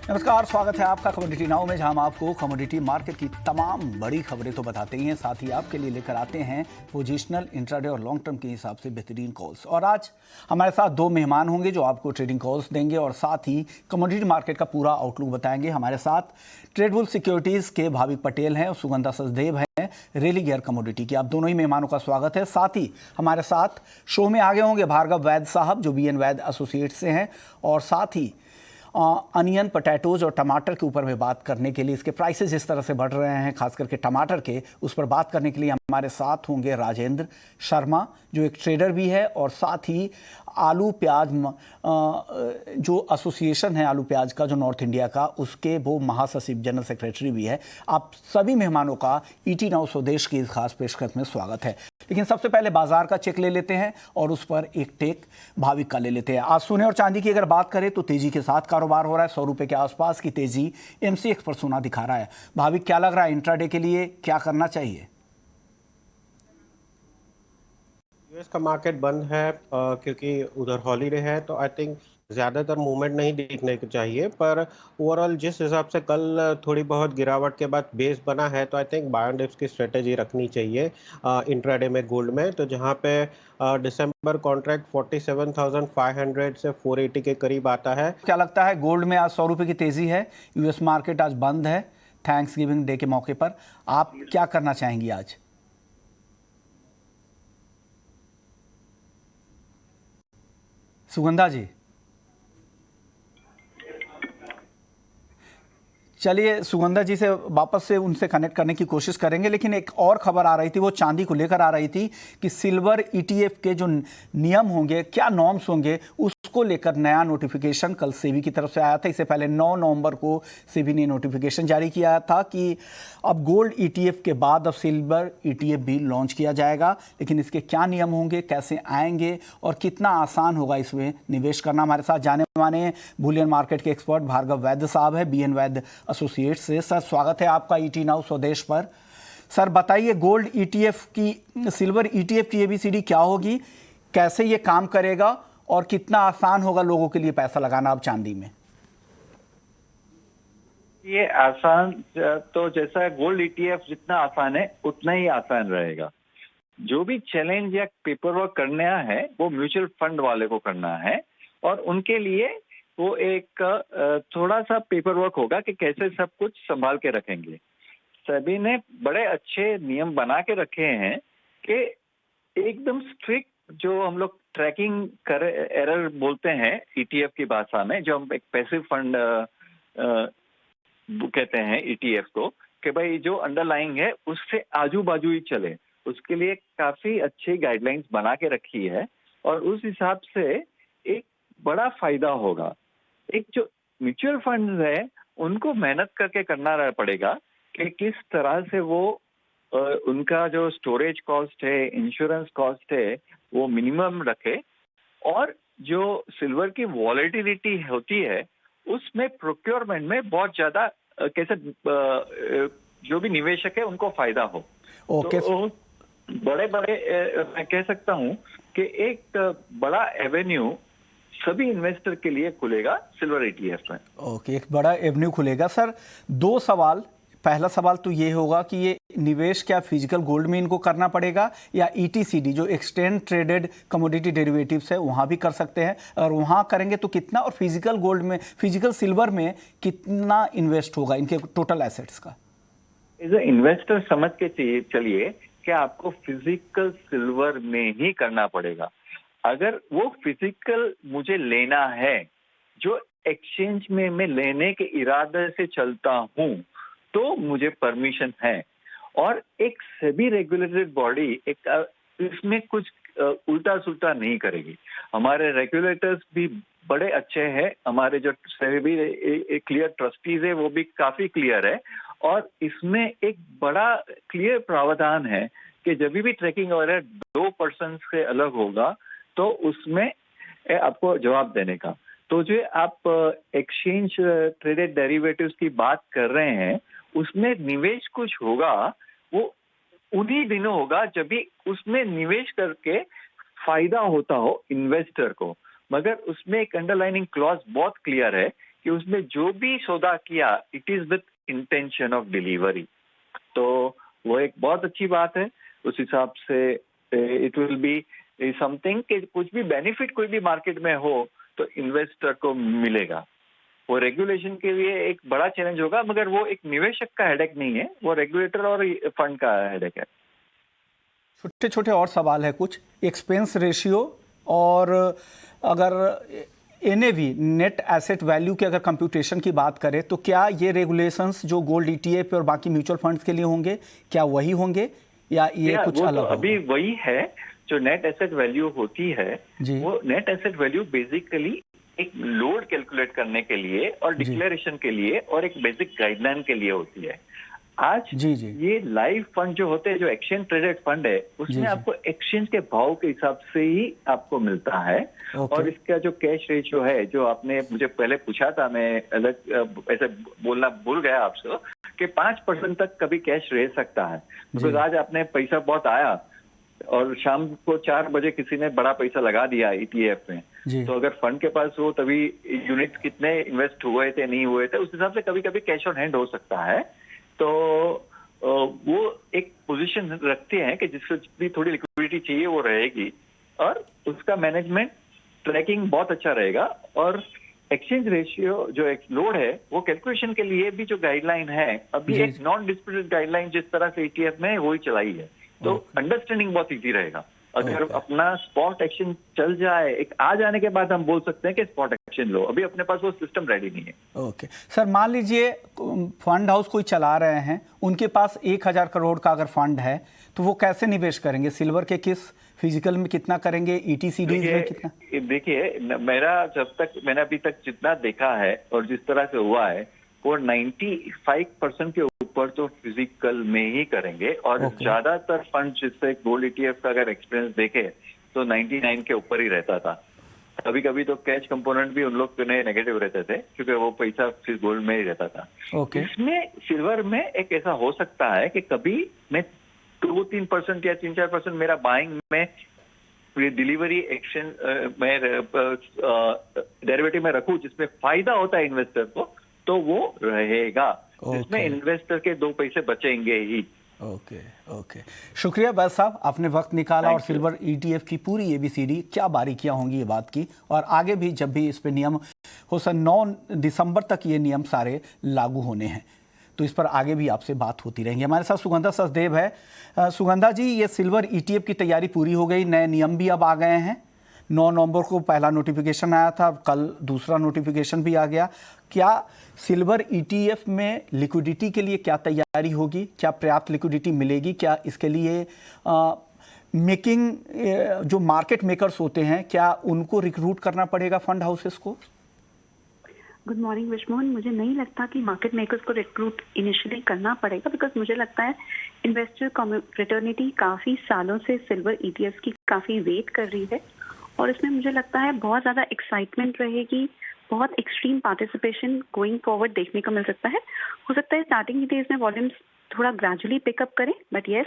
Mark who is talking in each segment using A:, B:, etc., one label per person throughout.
A: नमस्कार, स्वागत है आपका कमोडिटी नाउ में, जहां हम आपको कमोडिटी मार्केट की तमाम बड़ी खबरें तो बताते ही हैं, साथ ही आपके लिए लेकर आते हैं पोजिशनल, इंट्राडे और लॉन्ग टर्म के हिसाब से बेहतरीन कॉल्स। और आज हमारे साथ दो मेहमान होंगे जो आपको ट्रेडिंग कॉल्स देंगे और साथ ही कमोडिटी मार्केट का पूरा आउटलुक बताएंगे। हमारे साथ ट्रेडबुल सिक्योरिटीज़ के भाविक पटेल हैं और सुगंधा सचदेव हैं रेली गियर कमोडिटी की। आप दोनों ही मेहमानों का स्वागत है। साथ ही हमारे साथ शो में आगे होंगे भार्गव वैद साहब जो BN वैद एसोसिएट से हैं, और साथ ही अनियन, पोटैटोज और टमाटर के ऊपर में बात करने के लिए, इसके प्राइसेस जिस तरह से बढ़ रहे हैं खास करके टमाटर के, उस पर बात करने के लिए हमारे साथ होंगे राजेंद्र शर्मा जो एक ट्रेडर भी है और साथ ही आलू प्याज जो एसोसिएशन है आलू प्याज का जो नॉर्थ इंडिया का, उसके वो महासचिव जनरल सेक्रेटरी भी है। आप सभी मेहमानों का ET नाउ स्वदेश की इस खास पेशकश में स्वागत है। लेकिन सबसे पहले बाजार का चेक ले लेते हैं और उस पर एक टेक भाविक का ले लेते हैं। आज सोने और चांदी की अगर बात करें तो तेजी के साथ कारोबार हो रहा है। 100 रुपए के आसपास की तेजी MCX पर सोना दिखा रहा है। भाविक, क्या लग रहा है इंट्राडे के लिए क्या करना चाहिए?
B: यूएस का मार्केट बंद है क्योंकि उधर हॉलीडे है, तो आई थिंक ज़्यादातर मूवमेंट नहीं दिखने को चाहिए। पर ओवरऑल जिस हिसाब से कल थोड़ी बहुत गिरावट के बाद बेस बना है, तो I think by and dips की स्ट्रेटेजी रखनी चाहिए इंट्राडे में गोल्ड में। तो जहां पे दिसंबर कॉन्ट्रैक्ट 47,500 से 480 के करीब आता है।
A: क्या लगता है गोल्ड में आज 100 रुपए की तेजी है, यूएस मार्केट आज बंद है थैंक्स गिविंग डे के मौके पर, आप क्या करना चाहेंगी आज? सुगंधा जी, चलिए सुगंधा जी से वापस से उनसे कनेक्ट करने की कोशिश करेंगे। लेकिन एक और खबर आ रही थी, वो चांदी को लेकर आ रही थी कि सिल्वर ETF के जो नियम होंगे, क्या नॉर्म्स होंगे, उसको लेकर नया नोटिफिकेशन कल सेबी की तरफ से आया था। इससे पहले 9 नवंबर को सेबी ने नोटिफिकेशन जारी किया था कि अब गोल्ड ETF के बाद अब सिल्वर ETF भी लॉन्च किया जाएगा। लेकिन इसके क्या नियम होंगे, कैसे आएंगे और कितना आसान होगा इसमें निवेश करना, हमारे साथ जाने माने बुलियन मार्केट के एक्सपर्ट भार्गव वैद साहब है BN वैद एसोसिएट से। सर, स्वागत है आपका ET नाउ स्वदेश पर। सर बताइए, गोल्ड ETF की, सिल्वर ETF की ABCD क्या होगी, कैसे ये काम करेगा और कितना आसान होगा लोगों के लिए पैसा लगाना अब चांदी में?
C: ये आसान तो जैसा गोल्ड ETF जितना आसान है उतना ही आसान रहेगा। जो भी चैलेंज या पेपर वर्क करना है वो म्यूचुअल फंड वाले को करना है, और उनके लिए वो एक थोड़ा सा पेपर वर्क होगा कि कैसे सब कुछ संभाल के रखेंगे। सभी ने बड़े अच्छे नियम बना के रखे हैं कि एकदम स्ट्रिक्ट, जो हम लोग ट्रैकिंग कर एरर बोलते हैं ETF की भाषा में, जो हम एक पैसिव फंड कहते हैं ETF को, कि भाई जो अंडरलाइंग है उससे आजू बाजू ही चले, उसके लिए काफी अच्छी गाइडलाइंस बना के रखी है। और उस हिसाब से एक बड़ा फायदा होगा। एक जो म्यूचुअल फंड है उनको मेहनत करके करना पड़ेगा कि किस तरह से वो उनका जो स्टोरेज कॉस्ट है, इंश्योरेंस कॉस्ट है, वो मिनिमम रखे, और जो सिल्वर की वॉलेटिलिटी होती है उसमें प्रोक्योरमेंट में बहुत ज्यादा कैसे जो भी निवेशक है उनको फायदा हो।
A: ओके।
C: तो बड़े मैं कह सकता हूं कि एक बड़ा एवेन्यू सभी इन्वेस्टर के लिए खुलेगा सिल्वर ETF में।
A: ओके, एक बड़ा एवेन्यू खुलेगा। सर, दो सवाल। पहला सवाल तो ये होगा कि ये निवेश क्या फिजिकल गोल्ड में इनको करना पड़ेगा या ETCD जो एक्सचेंज ट्रेडेड कमोडिटी डेरिवेटिव्स है वहां भी कर सकते हैं, और वहां करेंगे तो कितना, और फिजिकल गोल्ड में, फिजिकल सिल्वर में कितना इन्वेस्ट होगा इनके टोटल एसेट्स का?
C: एज ए इन्वेस्टर समझ के चलिए कि आपको फिजिकल सिल्वर में ही करना पड़ेगा। अगर वो फिजिकल मुझे लेना है, जो एक्सचेंज में मैं लेने के इरादे से चलता हूं, तो मुझे परमिशन है। और एक सेबी रेगुलेटेड बॉडी एक इसमें कुछ उल्टा सुल्टा नहीं करेगी। हमारे रेगुलेटर्स भी बड़े अच्छे हैं, हमारे जो सेबी क्लियर ट्रस्टीज है वो भी काफी क्लियर है, और इसमें एक बड़ा क्लियर प्रावधान है कि जब भी ट्रैकिंग वगैरह 2% से अलग होगा तो उसमें आपको जवाब देने का। तो जो आप एक्सचेंज ट्रेडेड डेरिवेटिव्स की बात कर रहे हैं, उसमें निवेश कुछ होगा वो उन्हीं दिनों होगा जब भी उसमें निवेश करके फायदा होता हो इन्वेस्टर को। मगर उसमें एक अंडरलाइनिंग क्लॉज बहुत क्लियर है कि उसने जो भी सौदा किया it is with intention of delivery. तो वो एक बहुत अच्छी बात है। उस हिसाब से इट विल बी समथिंग कि कुछ भी बेनिफिट कोई भी मार्केट में हो तो इन्वेस्टर को मिलेगा। वो रेगुलेशन के लिए एक बड़ा चैलेंज होगा, मगर वो एक निवेशक का हेडेक नहीं है, वो रेगुलेटर और फंड का हेडेक है।
A: छोटे छोटे और सवाल है कुछ, एक्सपेंस रेशियो और अगर एनएवी नेट एसेट वैल्यू की अगर कंप्यूटेशन की बात करें तो क्या ये रेगुलेशंस जो गोल्ड ईटीएफ और बाकी म्यूचुअल फंड्स के लिए होंगे क्या वही होंगे या ये कुछ
C: वो
A: अलग
C: तो
A: होगा?
C: अभी वही है जो नेट एसेट वैल्यू होती है।
A: जी।
C: वो नेट एसेट वैल्यू बेसिकली एक लोड कैलकुलेट करने के लिए और डिक्लेरेशन के लिए और एक बेसिक गाइडलाइन के लिए होती है। आज
A: जी जी
C: ये लाइव फंड जो होते हैं, जो एक्सचेंज ट्रेडेड फंड है, उसमें आपको एक्सचेंज के भाव के हिसाब से ही आपको मिलता है। और इसका जो कैश रेशियो है, जो आपने मुझे पहले पूछा था, मैं अलग ऐसे बोलना भूल गया आपसे, कि 5% तक कभी कैश रह सकता है। बिकॉज आज आपने पैसा बहुत आया और शाम को 4 बजे किसी ने बड़ा पैसा लगा दिया ईटीएफ में, तो अगर फंड के पास हो तभी यूनिट कितने इन्वेस्ट हुए थे नहीं हुए थे, उस हिसाब से कभी कभी कैश ऑन हैंड हो सकता है। तो वो एक पोजीशन रखते हैं कि जिससे भी थोड़ी लिक्विडिटी चाहिए वो रहेगी और उसका मैनेजमेंट ट्रैकिंग बहुत अच्छा रहेगा। और एक्सचेंज रेशियो जो एक लोड है वो कैलकुलेशन के लिए भी जो गाइडलाइन है, अभी एक नॉन डिस्प्यूटेड गाइडलाइन जिस तरह से ईटीएफ में वही चलाई है, तो अंडरस्टैंडिंग बहुत इजी रहेगा। अगर अपना स्पॉट एक्शन चल जाए, एक आ जाने के बाद हम बोल सकते हैं कि स्पॉट एक्शन लो, अभी अपने पास वो सिस्टम रेडी नहीं है।
A: ओके सर, मान लीजिए फंड हाउस कोई चला रहे हैं, उनके पास 1000 करोड़ का अगर फंड है तो वो कैसे निवेश करेंगे? सिल्वर के किस, फिजिकल में कितना करेंगे, ईटीसीडीज में कितना?
C: देखिए, मैंने अभी तक जितना देखा है और जिस तरह से हुआ है, वो 95% के ऊपर तो फिजिकल में ही करेंगे। और ज्यादातर फंड जिससे गोल्ड ईटीएफ का अगर एक्सपीरियंस देखे तो 99 के ऊपर ही रहता था। कभी कभी तो कैश कंपोनेंट भी उन लोग के नेगेटिव रहते थे क्योंकि वो पैसा फिर गोल्ड में ही रहता था। इसमें सिल्वर में एक ऐसा हो सकता है कि कभी मैं 2-3% या 3-4% मेरा बाइंग में डिलीवरी एक्शन में डेरिवेटिव में रखूं जिसमें फायदा होता है इन्वेस्टर को, तो वो रहेगा। इसमें इन्वेस्टर के 2 पैसे बचेंगे ही।
A: ओके शुक्रिया बैस साहब, आपने वक्त निकाला और सिल्वर ईटीएफ की पूरी एबीसीडी, क्या बारीकियां होंगी ये बात की, और आगे भी जब भी इस पे नियम हो 9 दिसंबर तक ये नियम सारे लागू होने हैं, तो इस पर आगे भी आपसे बात होती रहेंगी। हमारे साथ सुगंधा सचदेव है। सुगंधा जी, ये सिल्वर ईटीएफ की तैयारी पूरी हो गई, नए नियम भी अब आ गए हैं। 9 नवंबर को पहला नोटिफिकेशन आया था, कल दूसरा नोटिफिकेशन भी आ गया। क्या सिल्वर ईटीएफ में लिक्विडिटी के लिए क्या तैयारी होगी? क्या पर्याप्त लिक्विडिटी मिलेगी? क्या इसके लिए जो मार्केट मेकर्स होते हैं, क्या उनको रिक्रूट करना पड़ेगा फंड हाउसेस को?
D: गुड मॉर्निंग विश्मोहन, मुझे नहीं लगता कि मार्केट मेकर्स को रिक्रूट इनिशियली करना पड़ेगा, बिकॉज मुझे लगता है इन्वेस्टर फ्रेटर्निटी काफ़ी सालों से सिल्वर ईटीएफ की काफ़ी वेट कर रही है और इसमें मुझे लगता है बहुत ज़्यादा एक्साइटमेंट रहेगी, बहुत एक्सट्रीम पार्टिसिपेशन गोइंग फॉरवर्ड देखने को मिल सकता है। हो सकता है स्टार्टिंग के डेज में वॉल्यूम्स थोड़ा ग्रेजुअली पिकअप करें, बट येस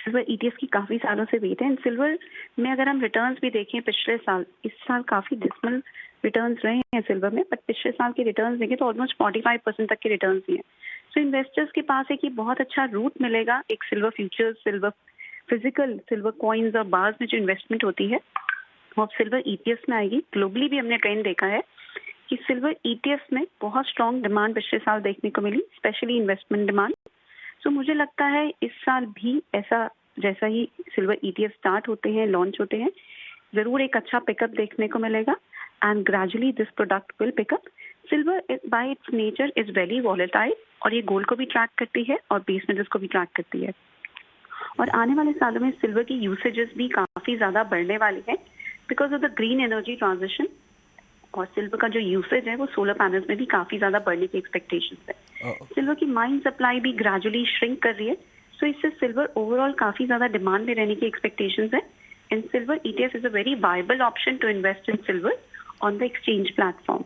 D: सिल्वर ईटीएफ की काफ़ी सालों से वेट है। एंड सिल्वर में अगर हम रिटर्न्स भी देखें पिछले साल, इस साल काफ़ी डिसमल रिटर्न्स रहे हैं सिल्वर में, बट पिछले साल के रिटर्न्स देखें तो ऑलमोस्ट 45% तक के रिटर्न्स ही हैं। सो इन्वेस्टर्स के पास एक ये बहुत अच्छा रूट मिलेगा, एक silver futures, silver physical, silver coins और बार्स में जो इन्वेस्टमेंट होती है वो अब सिल्वर ईटीएफ में आएगी। ग्लोबली भी हमने ट्रेंड देखा है कि सिल्वर ईटीएफ में बहुत स्ट्रॉन्ग डिमांड पिछले साल देखने को मिली, स्पेशली इन्वेस्टमेंट डिमांड। सो मुझे लगता है इस साल भी ऐसा, जैसा ही सिल्वर ईटीएफ स्टार्ट होते हैं, लॉन्च होते हैं, जरूर एक अच्छा पिकअप देखने को मिलेगा and gradually this product will pick up. Silver bye it's nature is very volatile और ये गोल्ड को भी ट्रैक करती है और बेस मेटल्स को भी ट्रैक करती है। और आने वाले सालों में सिल्वर की यूसेजेस भी काफ़ी ज़्यादा बढ़ने वाली है because of the green energy transition, और सिल्वर का जो यूसेज है वो सोलर पैनल्स में भी काफ़ी ज़्यादा बढ़ने की एक्सपेक्टेशंस है। सिल्वर की माइन सप्लाई भी ग्रेजुअली श्रिंक कर रही है, सो इससे सिल्वर ओवरऑल काफ़ी ज़्यादा डिमांड में रहने की एक्सपेक्टेशंस है। And silver ETF is a very viable option to invest in silver on the exchange platform.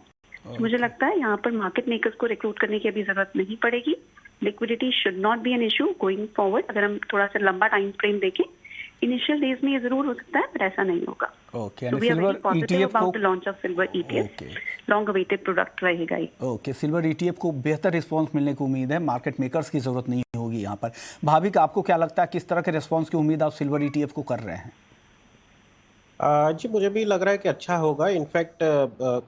D: मुझे लगता है यहाँ पर मार्केट मेकर्स को रिक्रूट करने की अभी जरूरत नहीं पड़ेगी। Liquidity should not be an issue going forward. अगर हम थोड़ा सा लंबा टाइम फ्रेम देखें, इनिशियल डेज में ये जरूर हो सकता है, पर ऐसा नहीं होगा।
A: Okay,
D: So we are very positive about the launch of silver ETF.
A: Okay
D: long awaited product रहेगा ये।
A: ओके, सिल्वर ईटीएफ को बेहतर रिस्पांस मिलने की उम्मीद है, मार्केट मेकर्स की जरूरत नहीं होगी यहाँ पर। भाविक, आपको क्या लगता है किस तरह के रिस्पांस की उम्मीद आप सिल्वर ईटीएफ को कर रहे हैं?
B: जी मुझे भी लग रहा है कि अच्छा होगा। इनफैक्ट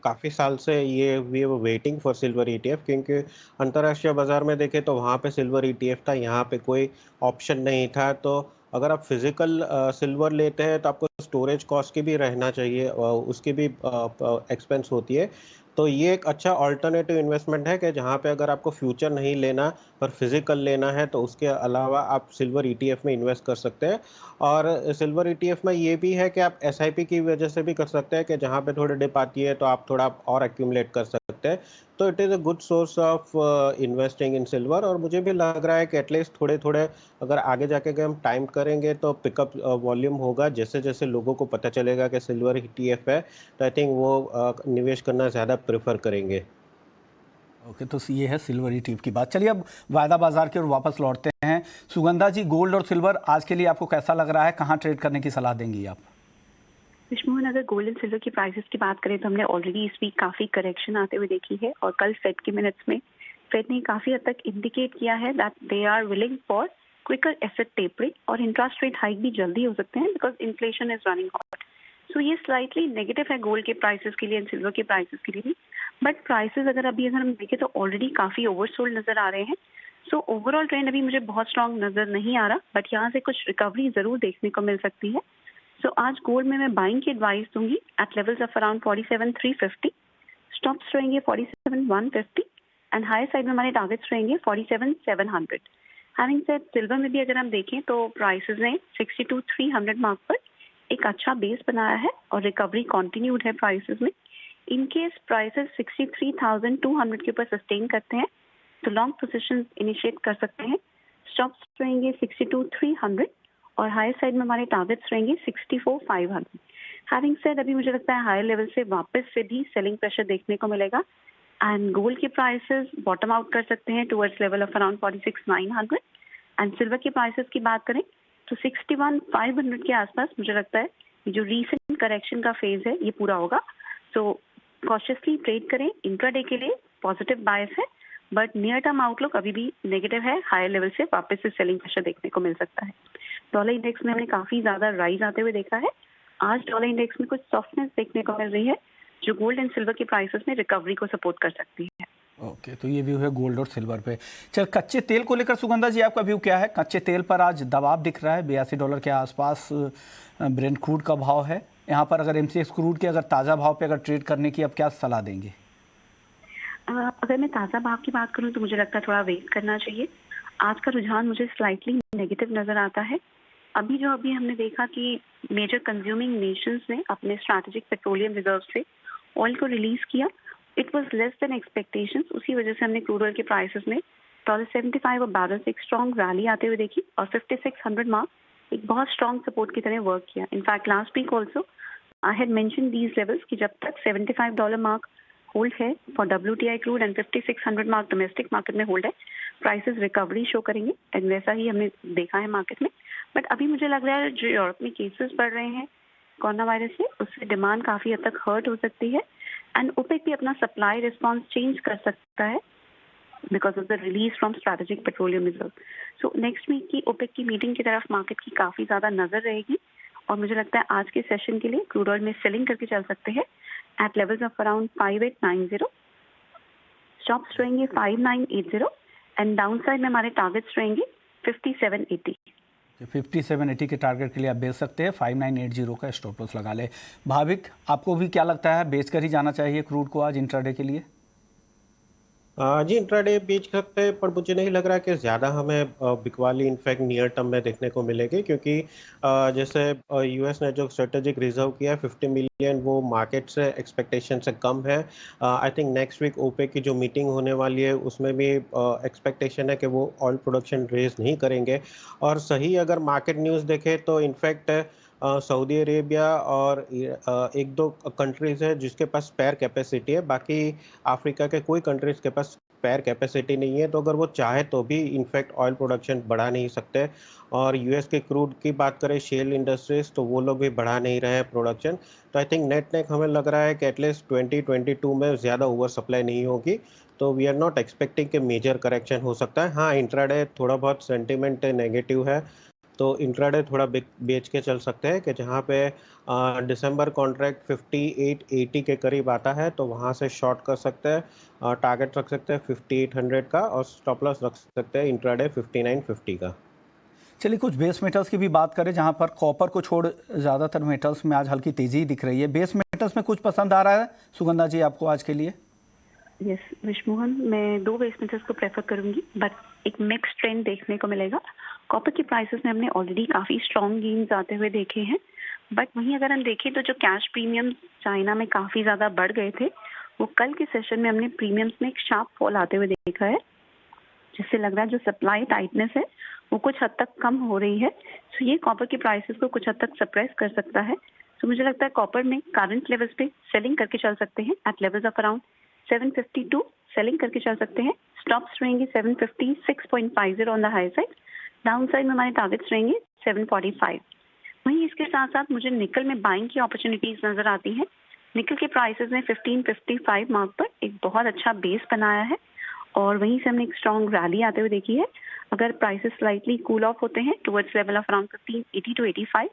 B: काफ़ी साल से ये we were waiting for silver ETF, क्योंकि अंतर्राष्ट्रीय बाजार में देखें तो वहाँ पे सिल्वर ईटीएफ था, यहाँ पे कोई ऑप्शन नहीं था। तो अगर आप फिजिकल सिल्वर लेते हैं तो आपको स्टोरेज कॉस्ट की भी रहना चाहिए, उसकी भी एक्सपेंस होती है। तो ये एक अच्छा अल्टरनेटिव इन्वेस्टमेंट है कि जहाँ पे अगर आपको फ्यूचर नहीं लेना पर फिजिकल लेना है तो उसके अलावा आप सिल्वर ईटीएफ में इन्वेस्ट कर सकते हैं। और सिल्वर ईटीएफ में ये भी है कि आप एसआईपी की वजह से भी कर सकते हैं कि जहाँ पे थोड़ी डिप आती है तो आप थोड़ा और एक्यूमुलेट कर सकते हैं। तो it is a good source of investing in silver. और मुझे भी लग रहा है कि एटलीस्ट थोड़े थोड़े अगर आगे जाके अगर हम टाइम करेंगे तो पिकअप वॉल्यूम होगा। जैसे जैसे लोगों को पता चलेगा कि सिल्वर ईटीएफ है तो आई थिंक वो निवेश करना ज़्यादा प्रेफर करेंगे।
A: ओके, तो ये है सिल्वर ईटीएफ की बात। चलिए अब वायदा बाजार की ओर वापस लौटते हैं। सुगंधा जी, गोल्ड और सिल्वर आज के लिए आपको कैसा लग रहा है, कहाँ ट्रेड करने की सलाह देंगी आप?
D: विश्वमोहन, अगर गोल्ड एंड सिल्वर की प्राइसेस की बात करें तो हमने ऑलरेडी इस वीक काफी करेक्शन आते हुए देखी है, और कल फेड के मिनट्स में फेड ने काफी हद तक इंडिकेट किया है that they are willing for quicker asset tapering, और इंटरेस्ट रेट हाइक भी जल्दी हो सकते हैं because inflation is running hot. So ये स्लाइटली नेगेटिव है गोल्ड के प्राइसेस के लिए एंड सिल्वर के प्राइसेस के लिए भी। बट प्राइसेस अगर हम देखें तो ऑलरेडी काफी ओवरसोल्ड नजर आ रहे हैं। सो ओवरऑल ट्रेंड अभी मुझे बहुत स्ट्रॉन्ग नजर नहीं आ रहा, बट यहाँ से कुछ रिकवरी जरूर देखने को मिल सकती है। सो आज गोल्ड में मैं बाइंग की एडवाइस दूंगी at levels of around 47,350। Stops रहेंगे 47,150 एंड हायर साइड में हमारे टारगेट्स रहेंगे 47,700। हैविंग सेड, सिल्वर में भी अगर हम देखें तो प्राइसेस ने 62,300 मार्क पर एक अच्छा बेस बनाया है और रिकवरी कंटिन्यूड है प्राइसेस में। इन केस प्राइसेस 63,200 के ऊपर सस्टेन करते हैं तो लॉन्ग पोजीशंस इनिशिएट कर सकते हैं। स्टॉप्स रहेंगे 62,300 और हायर साइड में हमारे टारगेट्स रहेंगे 64,500। हैविंग सेड, अभी मुझे लगता है हायर लेवल से वापस से भी सेलिंग प्रेशर देखने को मिलेगा एंड गोल्ड के प्राइसेस बॉटम आउट कर सकते हैं towards level of around 46,900। And silver के प्राइसेस की बात करें तो 61,500 के आसपास मुझे लगता है जो रीसेंट करेक्शन का फेज है ये पूरा होगा। सो कॉशियसली ट्रेड करें। इंट्राडे के लिए पॉजिटिव बायस है, बट नियर टर्म आउटलुक अभी भी नेगेटिव है। हायर लेवल से वापस से सेलिंग प्रेशर देखने को मिल सकता है। डॉलर इंडेक्स में हमने काफी ज्यादा राइज आते हुए देखा है। आज डॉलर इंडेक्स में कुछ सॉफ्टनेस देखने को मिल रही है जो गोल्ड एंड सिल्वर के प्राइसेस में रिकवरी को सपोर्ट कर सकती है।
A: ओके, तो ये व्यू है गोल्ड और सिल्वर पे। चल, कच्चे तेल को लेकर सुगंधा जी आपका व्यू क्या है? कच्चे तेल पर आज दबाव दिख रहा है, $82 के आसपास ब्रेंट क्रूड का भाव है। यहाँ पर अगर एमसीएक्स क्रूड के अगर ताज़ा भाव पे अगर ट्रेड करने की आप क्या सलाह देंगे?
D: अगर मैं ताज़ा भाव की बात करूँ तो मुझे लगता है थोड़ा वेट करना चाहिए। आज का रुझान मुझे स्लाइटली नेगेटिव नजर आता है। अभी हमने देखा कि मेजर कंज्यूमिंग नेशंस ने अपने स्ट्रैटेजिक पेट्रोलियम रिजर्व से ऑयल को रिलीज किया। It was less than expectations. उसी वजह से हमने क्रूड ऑयल के प्राइसेस में $75 और बैरल से एक स्ट्रॉन्ग रैली आते हुए देखी और 5600 मार्क एक बहुत स्ट्रॉन्ग सपोर्ट की तरह वर्क किया। In fact last week also I had mention these levels कि जब तक $75 मार्क होल्ड है for WTI crude and 5600 mark domestic market में होल्ड है, प्राइसेस रिकवरी शो करेंगे एंड वैसा ही हमने देखा है मार्केट में। बट अभी मुझे लग रहा है जो यूरोप में केसेस बढ़ रहे हैं कोरोना वायरस से, उससे डिमांड काफी हद तक हर्ट हो सकती है एंड ओपेक भी अपना सप्लाई रिस्पॉन्स चेंज कर सकता है because of the release from strategic petroleum reserve. So next week की ओपेक की मीटिंग की तरफ मार्केट की काफी ज्यादा नजर रहेगी और मुझे लगता है आज के सेशन के लिए क्रूड ऑयल में सेलिंग करके चल सकते हैं at levels of around 5890। Stops रहेंगे 5980 एंड डाउन साइड में हमारे टारगेट्स रहेंगे 5780।
A: 5780 के टारगेट के लिए आप बेच सकते हैं, 5980 का स्टॉप लॉस लगा ले। भाविक, आपको भी क्या लगता है, बेच कर ही जाना चाहिए क्रूड को आज इंट्राडे के लिए?
B: जी इंट्राडे बेच सकते हैं, पर मुझे नहीं लग रहा कि ज़्यादा हमें बिकवाली इनफैक्ट नियर टर्म में देखने को मिलेगी, क्योंकि जैसे यूएस ने जो स्ट्रेटेजिक रिजर्व किया है 50 मिलियन, वो मार्केट से एक्सपेक्टेशन से कम है। I think next week OPEC की जो मीटिंग होने वाली है उसमें भी एक्सपेक्टेशन है कि वो ऑयल प्रोडक्शन रेज नहीं करेंगे। और सही अगर मार्केट न्यूज़ देखें तो इनफैक्ट सऊदी अरेबिया और एक दो कंट्रीज है जिसके पास स्पेयर कैपेसिटी है, बाकी अफ्रीका के कोई कंट्रीज के पास स्पेयर कैपेसिटी नहीं है, तो अगर वो चाहे तो भी इनफैक्ट ऑयल प्रोडक्शन बढ़ा नहीं सकते। और यूएस के क्रूड की बात करें, शेल इंडस्ट्रीज, तो वो लोग भी बढ़ा नहीं रहे हैं प्रोडक्शन। तो आई थिंक नेट नेट हमें लग रहा है कि एटलीस्ट 2022 में ज़्यादा ओवर सप्लाई नहीं होगी। तो वी आर नॉट एक्सपेक्टिंग कि मेजर करेक्शन हो सकता है। हाँ, इंट्राडे थोड़ा बहुत सेंटिमेंट नेगेटिव है, तो इंट्राडे थोड़ा बेच के चल सकते हैं कि जहाँ पे दिसंबर कॉन्ट्रैक्ट 5880 के करीब आता है, तो वहाँ से शॉर्ट कर सकते हैं। टारगेट रख सकते हैं 5800 का, और स्टॉप लॉस रख सकते हैं इंट्राडे 5950 का।
A: चलिए कुछ बेस मेटल्स की भी बात करें, जहां पर कॉपर को छोड़ ज़्यादातर मेटल्स में आज हल्की तेजी दिख रही है। बेस मेटल्स में कुछ पसंद आ रहा है सुगंधा जी आपको आज के लिए?
D: यस विश्वमोहन, मैं दो बेस मेटल्स को प्रेफर करूंगी, बट एक मिक्स ट्रेंड देखने को मिलेगा। कॉपर की प्राइसेस में हमने ऑलरेडी काफी स्ट्रॉन्ग गेन्स आते हुए देखे हैं, बट वहीं अगर हम देखें तो जो कैश प्रीमियम चाइना में काफी ज्यादा बढ़ गए थे, वो कल के सेशन में हमने प्रीमियम्स में एक शार्प फॉल आते हुए देखा है, जिससे लग रहा है जो सप्लाई टाइटनेस है वो कुछ हद तक कम हो रही है। सो ये कॉपर की प्राइसेस को कुछ हद तक सप्रेस कर सकता है। सो मुझे लगता है कॉपर में करंट लेवल्स पे सेलिंग करके चल सकते हैं at levels of around 752, selling करके चल सकते हैं। स्टॉप्स रहेंगे 750, 6.50 on the high side. Down side में हमारे टारगेट्स रहेंगे 745। वहीं इसके साथ साथ मुझे निकल में बाइंग की अपॉर्चुनिटीज नजर आती हैं। निकल के प्राइसेस ने 1555 मार्क पर एक बहुत अच्छा बेस बनाया है, और वहीं से हमने एक स्ट्रॉन्ग रैली आते हुए देखी है। अगर प्राइसेस स्लाइटली कूल ऑफ होते हैं towards level of around 1580 to 85,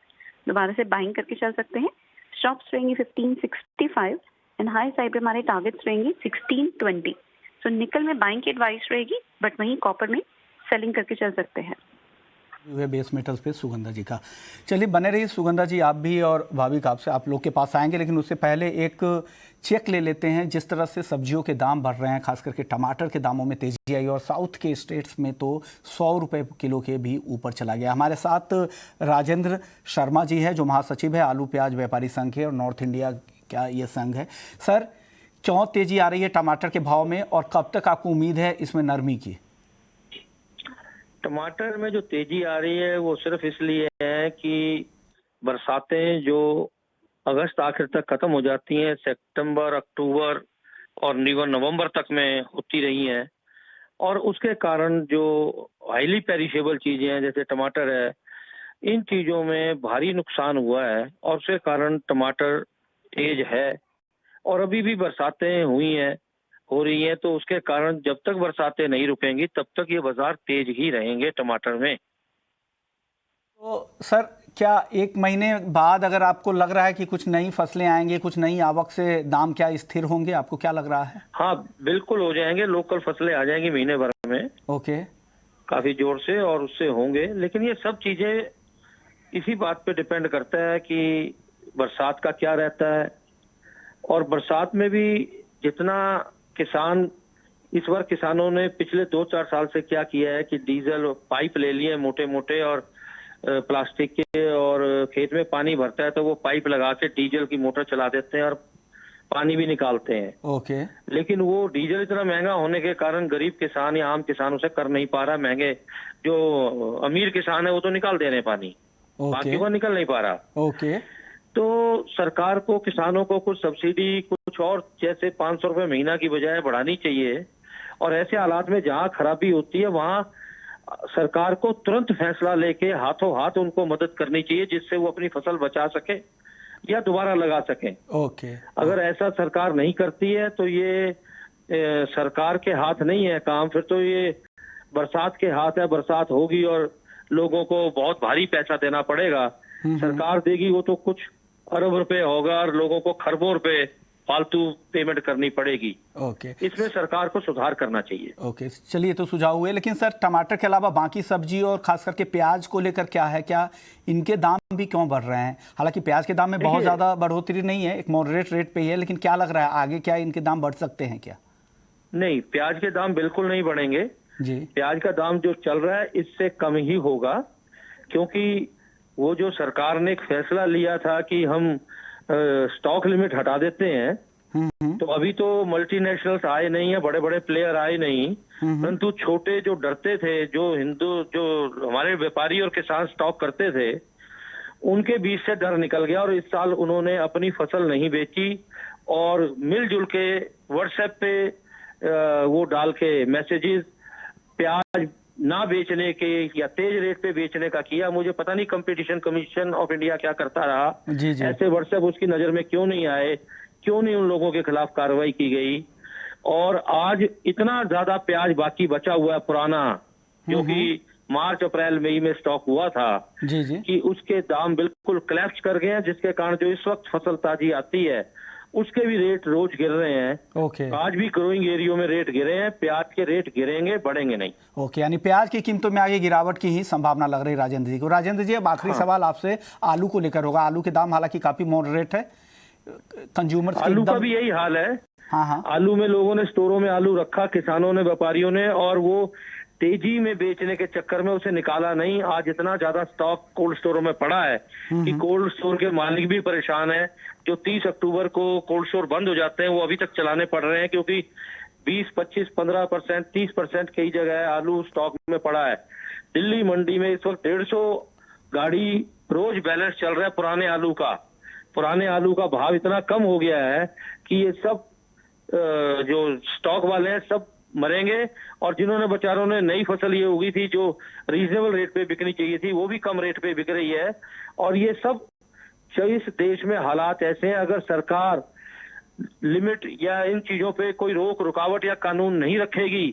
D: दोबारा से बाइंग करके चल सकते हैं। स्टॉप्स रहेंगे 1565 एंड हाई साइड पे हमारे टारगेट्स रहेंगे 1620। सो निकल में बाइंग की एडवाइस रहेगी, बट वहीं कॉपर में सेलिंग करके चल सकते हैं।
A: हुए बेस मेटल्स पे सुगंधा जी का। चलिए बने रहिए सुगंधा जी, आप भी, और भाविक आपसे आप लोग के पास आएंगे, लेकिन उससे पहले एक चेक ले लेते हैं। जिस तरह से सब्जियों के दाम बढ़ रहे हैं, खास करके टमाटर के दामों में तेजी आई, और साउथ के स्टेट्स में तो 100 रुपये किलो के भी ऊपर चला गया। हमारे साथ राजेंद्र शर्मा जी है, जो महासचिव है आलू प्याज व्यापारी संघ के, और नॉर्थ इंडिया का ये संघ है। सर, क्यों तेजी आ रही है टमाटर के भाव में, और कब तक आपको उम्मीद है इसमें नरमी की?
E: टमाटर में जो तेजी आ रही है वो सिर्फ इसलिए है कि बरसातें जो अगस्त आखिर तक खत्म हो जाती हैं, सितंबर, अक्टूबर और नवंबर तक में होती रही हैं, और उसके कारण जो हाईली पेरिशेबल चीजें हैं जैसे टमाटर है, इन चीजों में भारी नुकसान हुआ है, और उसके कारण टमाटर तेज है। और अभी भी बरसातें हो रही हैं, तो उसके कारण जब तक बरसातें नहीं रुकेंगी तब तक ये बाजार तेज ही रहेंगे टमाटर में।
A: तो सर, क्या एक महीने बाद अगर आपको लग रहा है कि कुछ नई फसलें आएंगी, कुछ नई आवक से दाम क्या स्थिर होंगे, आपको क्या लग रहा है?
E: हाँ, बिल्कुल हो जाएंगे। लोकल फसलें आ जाएंगी महीने भर में,
A: ओके,
E: काफी जोर से, और उससे होंगे। लेकिन ये सब चीजें इसी बात पे डिपेंड करता है कि बरसात का क्या रहता है, और बरसात में भी जितना किसान, इस बार किसानों ने पिछले 2-4 साल से क्या किया है कि डीजल पाइप ले लिए मोटे मोटे और प्लास्टिक के, और खेत में पानी भरता है तो वो पाइप लगा के डीजल की मोटर चला देते हैं और पानी भी निकालते हैं।
A: ओके।
E: लेकिन वो डीजल इतना महंगा होने के कारण गरीब किसान या आम किसान उसे कर नहीं पा रहा। महंगे जो अमीर किसान है वो तो निकाल दे रहे हैं पानी, बाकी वो निकल नहीं पा रहा।
A: ओके।
E: तो सरकार को किसानों को कुछ सब्सिडी, कुछ और जैसे 500 रुपए महीना की बजाय बढ़ानी चाहिए, और ऐसे हालात में जहां खराबी होती है वहां सरकार को तुरंत फैसला लेके हाथों हाथ उनको मदद करनी चाहिए, जिससे वो अपनी फसल बचा सके या दोबारा लगा सके।
A: ओके।
E: अगर ऐसा सरकार नहीं करती है तो ये सरकार के हाथ नहीं है काम, फिर तो ये बरसात के हाथ है। बरसात होगी और लोगों को बहुत भारी पैसा देना पड़ेगा। सरकार देगी वो तो कुछ अरब रुपए होगा, और लोगों को खरबों रुपए फालतू पेमेंट करनी पड़ेगी।
A: ओके।
E: इसमें सरकार को सुधार करना चाहिए।
A: ओके, चलिए, तो सुझाव हुए। लेकिन सर, टमाटर के अलावा बाकी सब्जी और खास करके प्याज को लेकर क्या है, क्या इनके दाम भी क्यों बढ़ रहे हैं? हालांकि प्याज के दाम में बहुत ज्यादा बढ़ोतरी नहीं है, एक मॉडरेट रेट पे ही है, लेकिन क्या लग रहा है आगे क्या इनके दाम बढ़ सकते हैं क्या?
E: नहीं, प्याज के दाम बिल्कुल नहीं बढ़ेंगे
A: जी।
E: प्याज का दाम जो चल रहा है इससे कम ही होगा, क्योंकि वो जो सरकार ने एक फैसला लिया था कि हम स्टॉक लिमिट हटा देते हैं, तो अभी तो मल्टीनेशनल्स आए नहीं है, बड़े बड़े प्लेयर आए नहीं, परंतु छोटे जो डरते थे, जो हमारे व्यापारी और किसान स्टॉक करते थे, उनके बीच से डर निकल गया और इस साल उन्होंने अपनी फसल नहीं बेची और मिलजुल के व्हाट्सएप पे वो डाल के मैसेजेस प्याज ना बेचने के या तेज रेट पे बेचने का किया। मुझे पता नहीं कंपटीशन कमीशन ऑफ इंडिया क्या करता रहा,
A: जी जी।
E: ऐसे व्हाट्सएप उसकी नजर में क्यों नहीं आए, क्यों नहीं उन लोगों के खिलाफ कार्रवाई की गई। और आज इतना ज्यादा प्याज बाकी बचा हुआ है पुराना, जो कि मार्च अप्रैल मई में स्टॉक हुआ था,
A: जी जी।
E: कि उसके दाम बिल्कुल क्लैप्स कर गए हैं, जिसके कारण जो इस वक्त फसल ताजी आती है उसके भी रेट रोज गिर रहे हैं।
A: ओके
E: आज भी ग्रोइंग एरियो में रेट गिरे हैं, प्याज के रेट गिरेंगे, बढ़ेंगे नहीं।
A: ओके, यानी प्याज की कीमतों में आगे गिरावट की ही संभावना लग रही राजेंद्र जी को। राजेंद्र जी, अब आखिरी सवाल आपसे आलू को लेकर होगा। आलू के दाम हालांकि काफी मॉडरेट है, कंज्यूमर्स की
E: आलू का
A: एकदम।
E: भी यही हाल है।
A: हाँ हाँ।
E: आलू में लोगों ने स्टोरों में आलू रखा, किसानों ने, व्यापारियों ने, और वो तेजी में बेचने के चक्कर में उसे निकाला नहीं। आज इतना ज्यादा स्टॉक कोल्ड स्टोरों में पड़ा है कि कोल्ड स्टोर के मालिक भी परेशान है। जो 30 अक्टूबर को कोल्ड स्टोर बंद हो जाते हैं वो अभी तक चलाने पड़ रहे हैं, क्योंकि 20, 25, 15%, 30% कई जगह आलू स्टॉक में पड़ा है। दिल्ली मंडी में इस वक्त 150 गाड़ी रोज बैलेंस चल रहा है पुराने आलू का। पुराने आलू का भाव इतना कम हो गया है कि ये सब जो स्टॉक वाले हैं सब मरेंगे, और जिन्होंने बेचारों ने नई फसल ये उगी थी जो रीजनेबल रेट पे बिकनी चाहिए थी वो भी कम रेट पे बिक रही है। और ये सब इस देश में हालात ऐसे हैं, अगर सरकार लिमिट या इन चीजों पे कोई रोक रुकावट या कानून नहीं रखेगी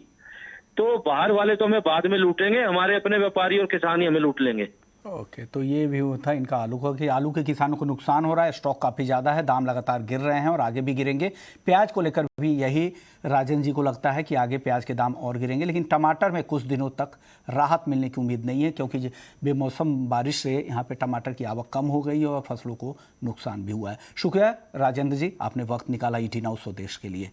E: तो बाहर वाले तो हमें बाद में लूटेंगे, हमारे अपने व्यापारी और किसान ही हमें लूट लेंगे।
A: ओके, तो ये भी था इनका आलू का कि आलू के किसानों को नुकसान हो रहा है, स्टॉक काफ़ी ज़्यादा है, दाम लगातार गिर रहे हैं और आगे भी गिरेंगे। प्याज को लेकर भी यही राजेंद्र जी को लगता है कि आगे प्याज के दाम और गिरेंगे, लेकिन टमाटर में कुछ दिनों तक राहत मिलने की उम्मीद नहीं है, क्योंकि बेमौसम बारिश से यहाँ पे टमाटर की आवक कम हो गई और फसलों को नुकसान भी हुआ है। शुक्रिया राजेंद्र जी, आपने वक्त निकाला ईटी नाउ स्वदेश के लिए।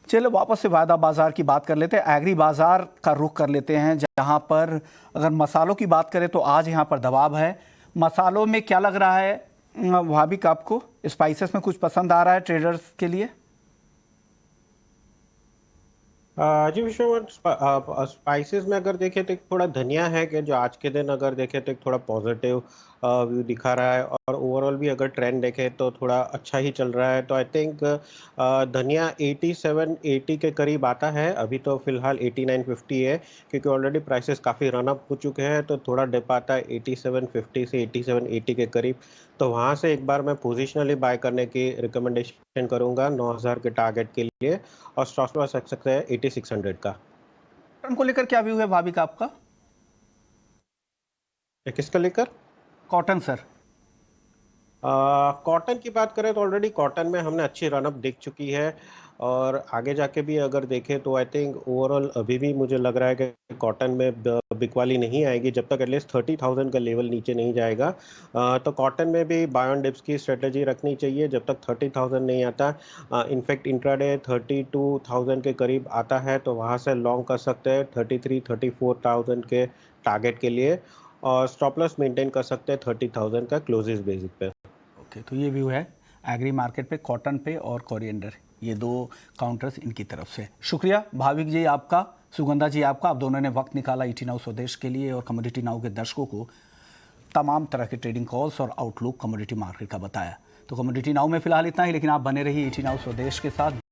A: चलो वापस से वायदा बाजार की बात कर लेते हैं, एग्री बाजार का रुख कर लेते हैं, जहां पर अगर मसालों की बात करें तो आज यहां पर दबाव है। मसालों में क्या लग रहा है भाविक आपको? स्पाइसेस में कुछ पसंद आ रहा है ट्रेडर्स के लिए?
B: जी विश्वनाथ, स्पाइसेस में अगर देखें तो एक थोड़ा धनिया है कि जो आज के दिन अगर देखें तो एक थोड़ा पॉजिटिव व्यू दिखा रहा है, और ओवरऑल भी अगर ट्रेंड देखें तो थोड़ा अच्छा ही चल रहा है। तो आई थिंक धनिया 87-80 के करीब आता है, अभी तो फिलहाल 89-50 है, क्योंकि ऑलरेडी प्राइसेस काफ़ी रन अप हो चुके हैं। तो थोड़ा डिप आता है 87-50 से 87-80 के करीब, तो वहाँ से एक बार मैं पोजिशनली बाय करने की रिकमेंडेशन करूँगा 9000 के टारगेट के लिए, और स्टॉप लॉस रख सकते हैं 8600 का।
A: कॉटन को लेकर क्या व्यू है भाविक आपका?
B: किसका लेकर?
A: Cotton sir.
B: कॉटन की बात करें तो ऑलरेडी कॉटन में हमने अच्छी रनअप दिख चुकी है, और आगे जाके भी अगर देखें तो आई थिंक ओवरऑल अभी भी मुझे लग रहा है कि कॉटन में बिकवाली नहीं आएगी जब तक एटलीस्ट 30,000 का लेवल नीचे नहीं जाएगा। तो कॉटन में भी बाय ऑन डिप्स की स्ट्रेटजी रखनी चाहिए जब तक 30,000 नहीं आता। इनफैक्ट इंट्राडे 32,000 के करीब आता है तो वहाँ से लॉन्ग कर सकते हैं 33-34,000 के टारगेट के लिए, और स्टॉप लॉस मेंटेन कर सकते हैं 30,000 का क्लोजेस बेसिक पे।
A: ओके, तो ये व्यू है एग्री मार्केट पे, कॉटन पे और कोरिएंडर, ये दो काउंटर्स इनकी तरफ से। शुक्रिया भाविक जी आपका, सुगंधा जी आपका, आप दोनों ने वक्त निकाला ईटी नाउ स्वदेश के लिए और कमोडिटी नाउ के दर्शकों को तमाम तरह के ट्रेडिंग कॉल्स और आउटलुक कमोडिटी मार्केट का बताया। तो कमोडिटी नाउ में फिलहाल इतना ही, लेकिन आप बने रहिए ईटी नाउ स्वदेश के साथ।